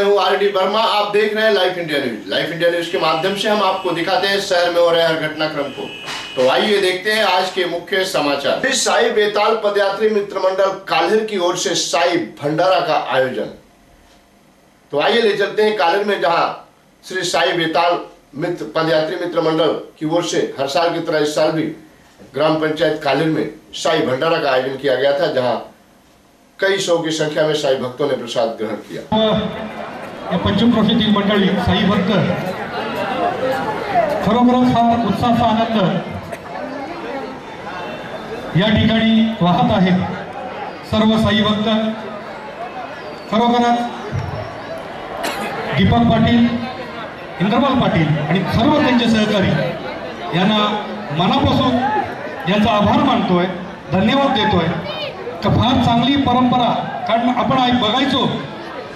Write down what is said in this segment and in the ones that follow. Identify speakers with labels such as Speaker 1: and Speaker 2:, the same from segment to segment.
Speaker 1: हूं RD Verma. आप देख रहे हैं live India news. Live India news के माध्यम से हम आपको दिखाते हैं शहर में हो रहे हर घटनाक्रम को। तो आइए देखते हैं आज के मुख्य समाचार। श्री साई बेताल पदयात्री मित्र मंडल काल्हर की ओर से साई भंडारा का आयोजन। तो आइए ले चलते हैं काल्हर में, जहां श्री साई बेताल पदयात्री मित्र मंडल की ओर से हर साल की तरह इस साल भी ग्राम पंचायत काल्हर में साई भंडारा का आयोजन किया गया था, जहां कई सौ की संख्या में साई भक्तों ने प्रसाद ग्रहण किया।
Speaker 2: या पंचम ट्रॉफीतील मंडळी साई भक्त खरोखरच हा उत्साहाचा आनंद या ठिकाणी वाहत आहेत। सर्व साई भक्त खरोखरच दीपक पाटील, इंद्रपाल पाटील आणि सर्व त्यांचे सहकारी यांना मनापासून यांचा आभार मानतोय, धन्यवाद देतोय। फार चांगली परंपरा, कारण आपण बघायचो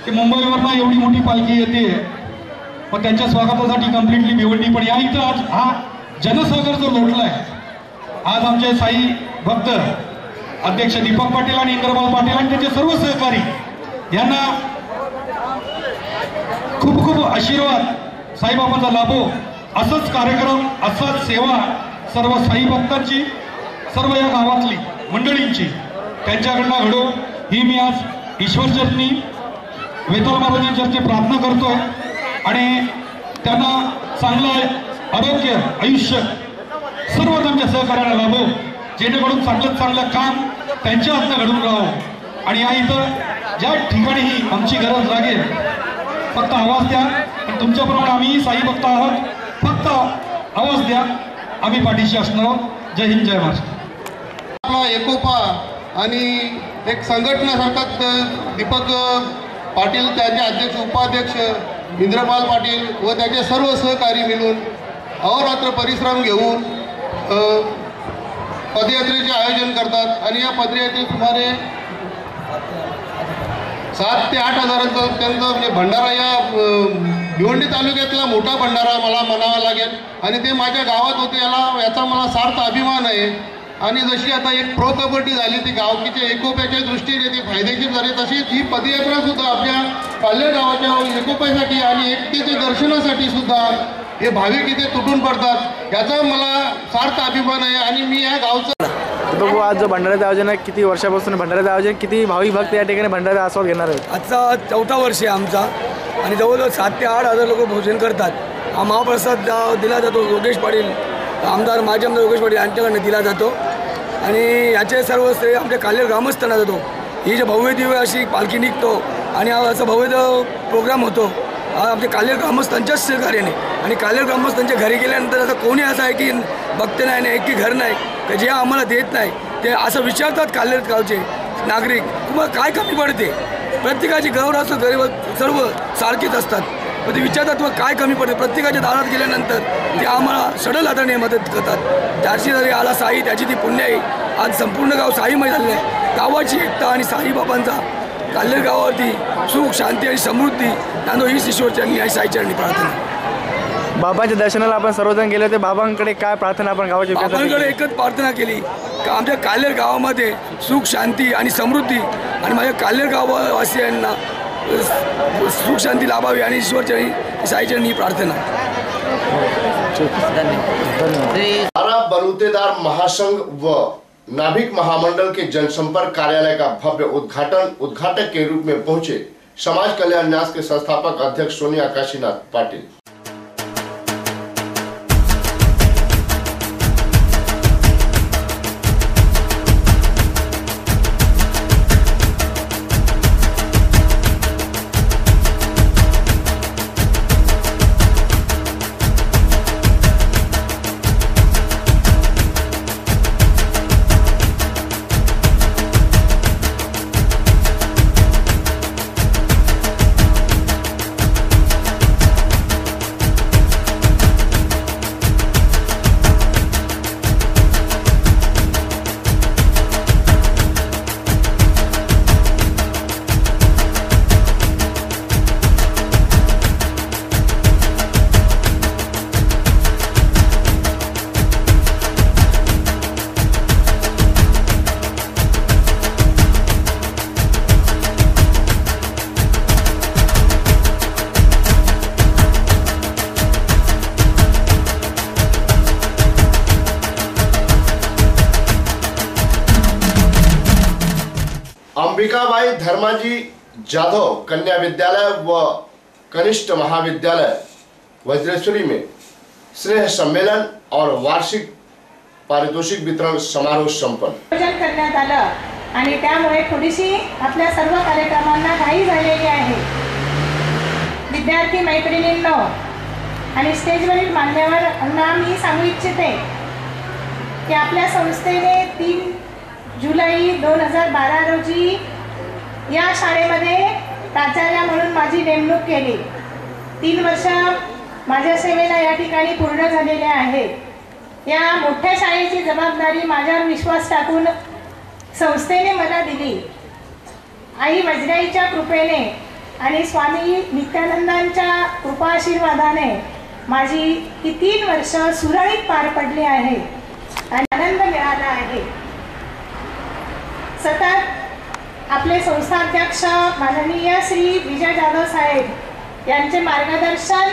Speaker 2: की मुंबईवरनं एवढी मोठी पालखी येते पण त्यांच्या स्वागतासाठी कम्प्लिटली भिवंडी, पण या इथं आज हा जनसागर जो लोटलाय, आज आमचे साई भक्त अध्यक्ष दीपक पाटील आणि इंद्रपाल पाटील आणि त्यांचे सर्व सहकारी यांना खूप खूप आशीर्वाद साईबाबांचा लाभो। असंच कार्यक्रम, असंच सेवा सर्व साई भक्तांची, सर्व या गावातली मंडळींची त्यांच्याकडनं घडो ही मी आज ईश्वरचरणी वेताल महाराजांची प्रार्थना करतोय आणि त्यांना चांगलं आरोग्य, आयुष्य सर्व त्यांच्या सहकार्याला लाभो, जेणेकरून चांगलं काम त्यांच्या हातनं घडून राहावं। आणि या इथं ज्या ठिकाणी ही आमची गरज लागेल फक्त आवाज द्या, तुमच्याप्रमाणे आम्ही साई भक्त आहोत, फक्त आवाज द्या, आम्ही पाठीशी असणार आहोत। जय हिंद, जय महाराष्ट्र।
Speaker 3: आपला एकोपा आणि एक संघटनासारखा दीपक पाटील, त्यांचे अध्यक्ष उपाध्यक्ष इंद्रपाल पाटील व त्याचे सर्व सहकारी मिळून अहोरात्र परिश्रम घेऊन पदयात्रेचे आयोजन करतात आणि या पदयात्रेत सुमारे 7 ते 8 हजारांचा त्यांचा म्हणजे भंडारा, या भिवंडी तालुक्यातला मोठा भंडारा मला म्हणावा लागेल आणि ते माझ्या गावात होते, याचा मला सार्थ अभिमान आहे। आणि जशी आता एक प्रो कबड्डी झाली ती गावकीच्या एकोप्याच्या दृष्टीने ती फायदेशीर झाली, तशीच ही पदयात्रा सुद्धा आपल्या काल्हर गावाच्या एकोप्यासाठी आणि एकतेच्या दर्शनासाठी सुद्धा हे भाविक इथे तुटून पडतात, याचा मला सार्थ अभिमान आहे। आणि मी या गावचा
Speaker 4: तो आज जो भंडाऱ्याचं आयोजन आहे, किती वर्षापासून भंडाऱ्याचं आयोजन, किती भाविक भक्त या ठिकाणी भंडारा आस्वाद घेणार आहेत?
Speaker 5: आजचा 4था वर्ष आहे आमचा आणि जवळजवळ 7 ते 8 हजार लोक भोजन करतात। हा महाप्रसाद दिला जातो, योगेश पाटील आमदार, माजी आमदार योगेश पाटील यांच्याकडनं दिला जातो आणि याचे सर्व श्रेय आमच्या काल्हर ग्रामस्थांना जातो। ही जे भव्य दिव्य अशी पालखी निघतो आणि असं भव्य प्रोग्राम होतो आमच्या काल्हर ग्रामस्थांच्याच सहकार्याने। आणि काल्हर ग्रामस्थांच्या घरी गेल्यानंतर असं कोणी असं आहे की भक्त नाही, एक की घर नाही की जे आम्हाला देत नाही, ते असं विचारतात काल्हर गावचे नागरिक, तुम्हाला काय कमी पडते? प्रत्येकाची गौरव असतो, गरीब सर्व सारखेच असतात, पण ते विचारतात तुम्हाला काय कमी पडते? प्रत्येकाच्या दारात गेल्यानंतर ते आम्हाला सडल हाताने मदत करतात। ज्याची जरी आला साई त्याची ती पुण्य आहे। आज संपूर्ण गाव साईमय झालेलं आहे। गावाची एकता आणि साईबाबांचा काल्हर गावावरती सुख, शांती आणि समृद्धी नांदो हीच ईश्वरचरणी आणि साईचरणी प्रार्थना।
Speaker 4: बाबांच्या दर्शनाला आपण सर्वजण गेले होते, बाबांकडे काय प्रार्थना आपण गावाच्या
Speaker 5: बाबांकडे एकच प्रार्थना केली का आमच्या काल्हर गावामध्ये सुख, शांती आणि समृद्धी आणि माझ्या काल्हर गाववासियांना सुख शांती लाभावी आणि ईश्वरचरणी साईचरणी प्रार्थना।
Speaker 1: बलूतेदार महासंघ व नाभिक महामंडल के जनसंपर्क कार्यालय का भव्य उद्घाटक के रूप में पहुंचे समाज कल्याण न्यास के संस्थापक अध्यक्ष सोनिया काशीनाथ पाटिल। अंबिकाबाई धर्माजी जाधव कन्या विद्यालय व कनिष्ठ महाविद्यालय वज्रेश्वरी में स्नेह सम्मेलन और वार्षिक पारितोषिक वितरण समारोह संपन्न
Speaker 6: करण्यात आलं आणि त्यामुळे थोडीशी आपल्या सर्व कार्यक्रमांना घाई झालेली आहे। विद्यार्थी मैत्रिणींनो आणि स्टेजवरील मान्यवरांना मी सांगू इच्छिते की आपल्या संस्थेने 3 जुलै 2012 रोजी या शाळेमध्ये प्राचार्य म्हणून माझी नेमणूक केली। 3 वर्ष माझ्या सेवेला या ठिकाणी पूर्ण झालेले आहेत। या मोठ्या शाळेची जबाबदारी माझ्यावर विश्वास टाकून संस्थेने मला दिली। आई वज्राईच्या कृपेने आणि स्वामी नित्यानंदांच्या कृपा आशीर्वादाने माझी ही 3 वर्ष सुरळीत पार पडली आहे आणि आनंद मिळाला आहे। सतत आपले संस्थाध्यक्ष माननीय श्री विजय जाधव साहेब यांचे मार्गदर्शन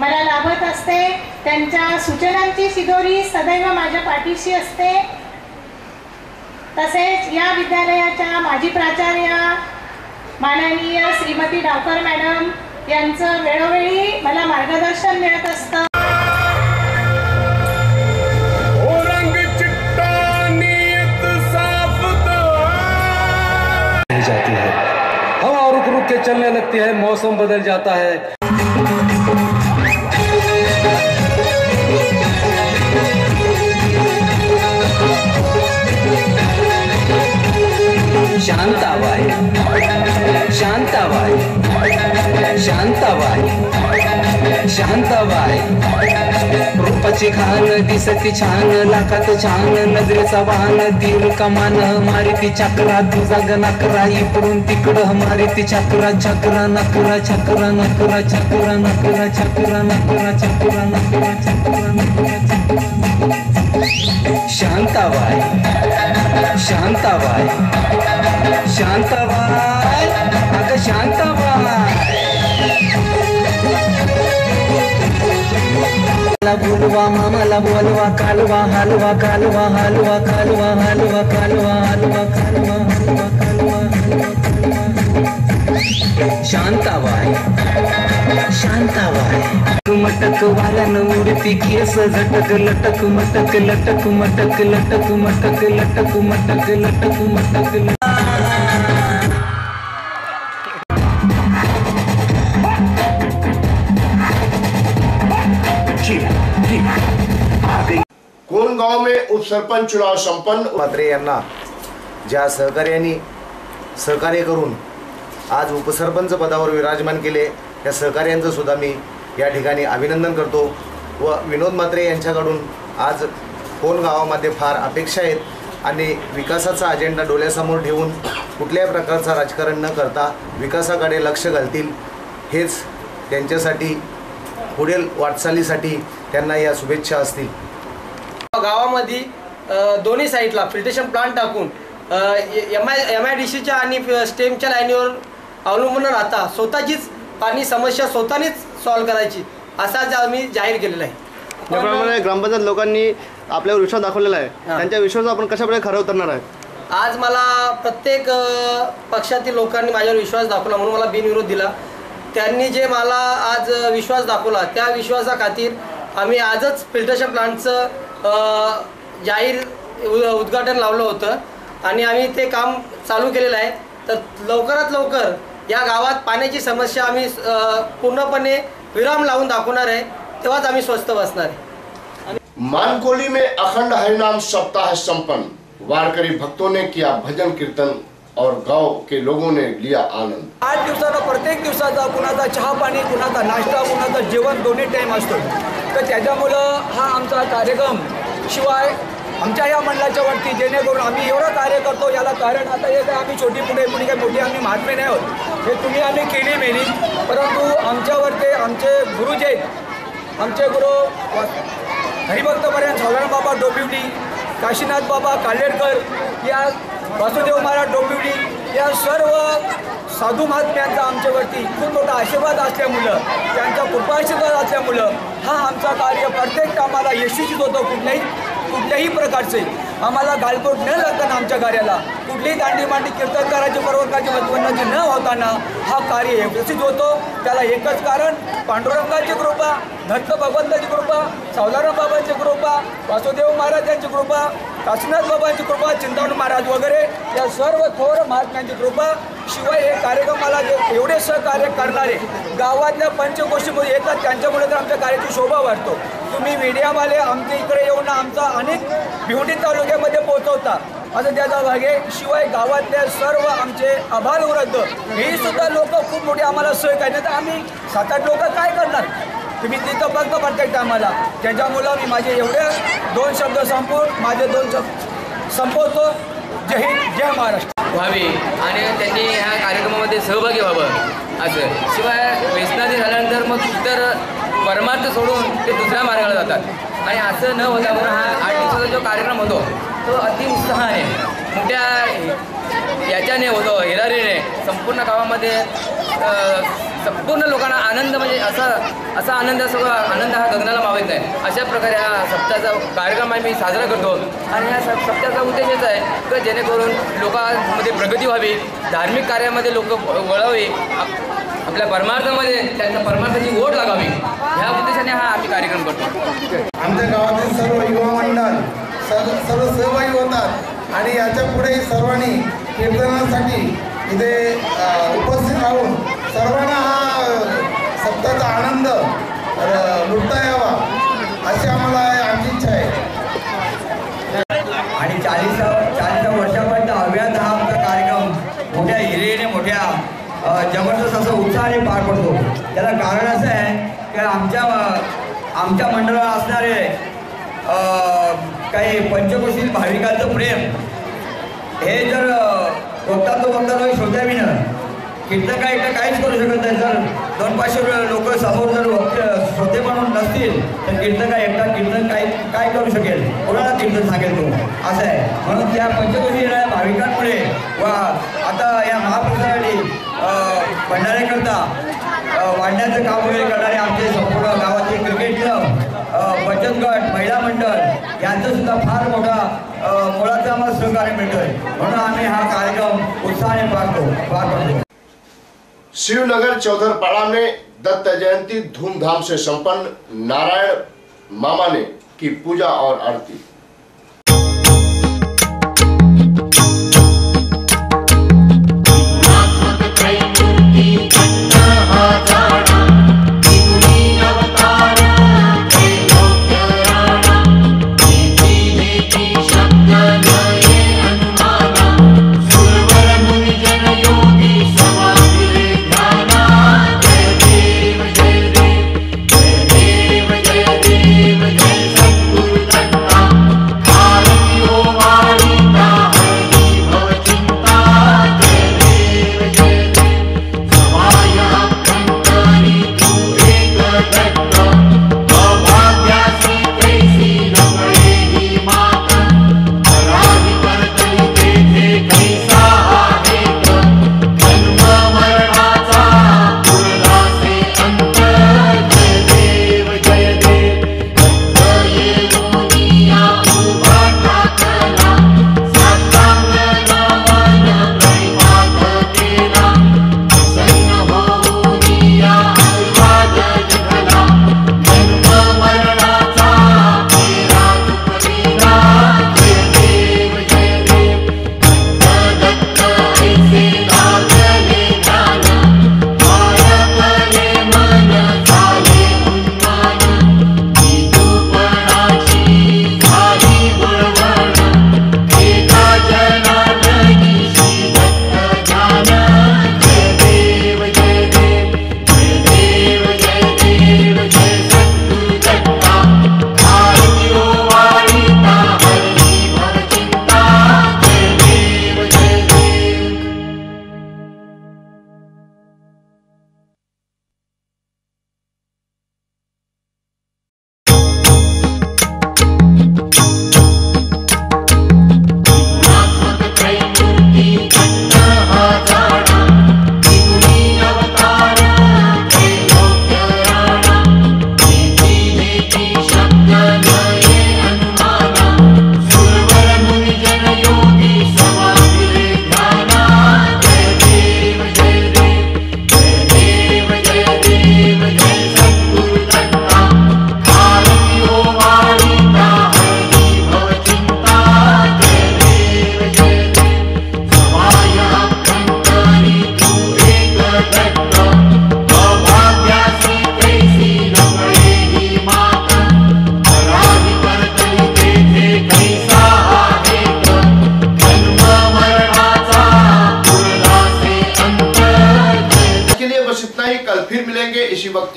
Speaker 6: मला लाभत असते। त्यांच्या सूचनांची शिदोरी सदैव माझ्या पाठीशी असते। तसेच या विद्यालयाच्या माजी प्राचार्य माननीय श्रीमती डावकर मॅडम यांचं वेळोवेळी मला मार्गदर्शन मिळत असतं।
Speaker 7: जाती है, हवा रुक रुक के चलने लगती है, मौसम बदल जाता है। शांताबाई शांताबाई शांताबाई शांताबाई रूपाची खान दिसती छान, लाखात छान नजरेचा वाहन, तीर कमान मारिती चक्रा, तुझा गणकरा इकडून तिकडं मारिती चक्रा, चक्रा नकरा चक्रा नकरा चक्रा नकरा चक्रा नकरा चक्रा नकरा चक्रा नकरा शांताबाई शांताबाई शांताबाई अगं शांताबाई बोलवा मामाला बोलवा, कालवा हलवा कालवा हलवा कालवा हलवा कालवा हलवा कालवा हलवा कालवा शांताबाई शांताबाई मटक वालन उडती केस झटक लटक मटक लटक मटक लटक मटक लटक मटक लटक मटक
Speaker 1: कोंडगांव में उपसरपंच चुनाव संपन्न।
Speaker 8: मात्रे यांना ज्या सहकार्याने सहकार्य करून आज उपसरपंच पदावर विराजमान केले त्या सहकार्यांचं सुद्धा मी या ठिकाणी अभिनंदन करतो व विनोद मात्रे यांच्याकडून आज कोंडगावामध्ये फार अपेक्षा आहेत आणि विकासाचा अजेंडा डोळ्यासमोर ठेवून कुठल्याही प्रकारचा राजकारण न करता विकासाकडे लक्ष घालतील हेच त्यांच्यासाठी पुढील वाटचालीसाठी त्यांना या शुभेच्छा असतील।
Speaker 9: गावामध्ये दोन्ही साईडला फिल्ट्रेशन प्लांट टाकून MIDCच्या आणि स्टेमच्या लाईनीवर अवलंबून राहता स्वतःचीच पाणी समस्या स्वतःनेच सॉल्व्ह करायची असा आम्ही जाहीर केलेला आहे।
Speaker 10: त्याप्रमाणे ग्रामपंचायत लोकांनी आपल्यावर विश्वास दाखवलेला आहे, त्यांच्या विश्वास आपण कशाप्रकारे खरं उतरणार आहे?
Speaker 9: आज मला प्रत्येक पक्षातील लोकांनी माझ्यावर विश्वास दाखवला म्हणून मला बिनविरोध दिला। त्यांनी जे मला आज विश्वास दाखवला त्या विश्वासाखातीर आम्ही आजच फिल्ट्रेशन प्लांटचं जाहीर उद्घाटन लावलं होतं आणि आम्ही ते काम चालू केलेलं आहे। तर लवकरात लवकर या गावात पाण्याची समस्या आम्ही पूर्णपणे विराम लावून दाखवणार आहे, तेव्हाच आम्ही स्वस्थ बसणार आहे।
Speaker 1: मानकोली में अखंड हरिनाम सप्ताह संपन्न। वारकरी भक्तों ने किया भजन कीर्तन और गांव के लोगों ने लिया आनंद।
Speaker 5: 8 दिवसाचा प्रत्येक दिवसाचा कुणाचा चहा पाणी कुणाचा नाश्ता कुणाचा जेवण दोन्ही टाइम असतो। तर त्याच्यामुळं हा आमचा कार्यक्रम शिवाय आमच्या या मंडळाच्या वरती जेणेकरून आम्ही एवढं कार्य करतो याला कारण आता हे काय आम्ही छोटी पुढे काही मोठी आम्ही महात्मे नाही आहोत, हे तुम्ही आम्ही केली मेली, परंतु आमच्यावरती आमचे गुरु जे आमचे गुरु हरिभक्तपर्यंत साधारण बाबा डोंबिवली, काशीनाथ बाबा कालेडकर या वासुदेव महाराज डोंबिवली या सर्व साधू महात्म्यांचा आमच्यावरती खूप मोठा आशीर्वाद असल्यामुळं त्यांचा कृपाशीर्वाद असल्यामुळं हा आमचा कार्य प्रत्येक कामाला यशस्वीच होतो। कुठल्याही प्रकारचे आम्हाला गालबोट न लागताना आमच्या कार्याला कुठलीही दांडीमांडी कीर्तनकाराची परवरकाची मतवनाची न होताना हा कार्य यशस्वी होतो. त्याला एकच कारण पांडुरंगाची कृपा, दत्त भगवंताची कृपा, सावधाराम बाबांची कृपा, वासुदेव महाराजांची कृपा, काशीनाथ बाबांची कृपा, चिंतामणी महाराज वगैरे या सर्व थोर महात्म्यांची कृपा. शिवाय हे कार्यक्रमाला जे एवढे सहकार्य करणारे गावातल्या पंचगोष्ठीमध्ये येतात त्यांच्यामुळे तर आमच्या कार्याची शोभा वाढतो. तुम्ही मीडियावाले आमच्या इकडे येऊन आमचा अनेक भिवंडी तालुक्यामध्ये पोहोचवता असं त्याचा भाग आहे. शिवाय गावातले सर्व आमचे आभार वृद्ध ही सुद्धा लोक खूप मोठी आम्हाला सोय करण्यात. आम्ही 7-8 लोक काय करणार, तुम्ही तिथं बघता प्रत्येक आम्हाला. त्याच्यामुळं मी माझे एवढे 2 शब्द संपवून माझे 2 शब्द संपवतो. जय हिंद, जय महाराष्ट्र
Speaker 11: व्हावी आणि त्यांनी ह्या कार्यक्रमामध्ये सहभागी व्हावं असं. शिवाय व्यसनाधी झाल्यानंतर मग इतर परमार्थ सोडून ते दुसऱ्या मार्गाला जातात आणि असं न होता म्हणून हा 8 दिवसाचा जो कार्यक्रम होतो तो अति उत्साहाने मोठ्या याच्याने होतो, हिरारीने संपूर्ण गावामध्ये संपूर्ण लोकांना आनंद म्हणजे असा आनंद हा गगनाला मावत नाही. अशा प्रकारे हा सप्ताहाचा कार्यक्रम आम्ही साजरा करतो आणि ह्या सप्ताहाचा उद्देश हेच आहे की जेणेकरून लोकांमध्ये प्रगती व्हावी, धार्मिक कार्यामध्ये लोक वळावे, आपल्या परमार्थामध्ये त्यांच्या परमार्थाची ओढ लागावी ह्या उद्देशाने हा आम्ही कार्यक्रम करतो.
Speaker 3: आमच्या गावातील सर्व युवा मंडळ सर्व सहभागी होतात आणि याच्या पुढे सर्वांनी कीर्तनासाठी इथे उपस्थित राहून सर्वांना हा सप्ताहाचा आनंद लुटता यावा अशी आम्हाला आमची इच्छा आहे.
Speaker 5: आणि 40 वर्षापर्यंत अव्याहत हा आमचा कार्यक्रम मोठ्या हिरेने मोठ्या जबरदस्त असं उत्साहाने पार पडतो. त्याला कारण असं आहे की आमच्या मंडळाला असणारे काही पंचकोशील भाविकांचं प्रेम हे जर बघता श्रोत्याविनं कीर्तन काहीच करू शकत नाही. जर 200-500 लोक समोर जर श्रोते म्हणून नसतील तर कीर्तन कीर्तन काय करू शकेल, कोणाला कीर्तन सांगेल तो असं आहे. म्हणून त्या पंचकोशी येणाऱ्या भाविकांमुळे व आता या महाप्रसादासाठी भंडाऱ्याकरता वाढण्याचं काम वगैरे करणारे आमचे संपूर्ण गावाचे क्रिकेट क्लब, बचत गट, महिला मंडळ यांचं सुद्धा फार मोठा मोलाचं आम्हाला सहकार्य मिळतोय. म्हणून आम्ही हा कार्यक्रम उत्साहाने पार पडतो.
Speaker 1: शिवनगर चौधरपाड़ा में दत्त जयंती धूमधाम से संपन्न, नारायण मामा ने की पूजा और आरती।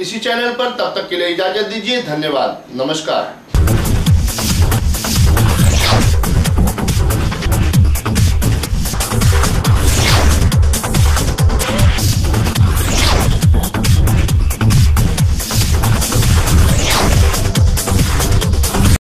Speaker 1: इसी चैनल पर। तब तक के लिए इजाजत दीजिए, धन्यवाद, नमस्कार।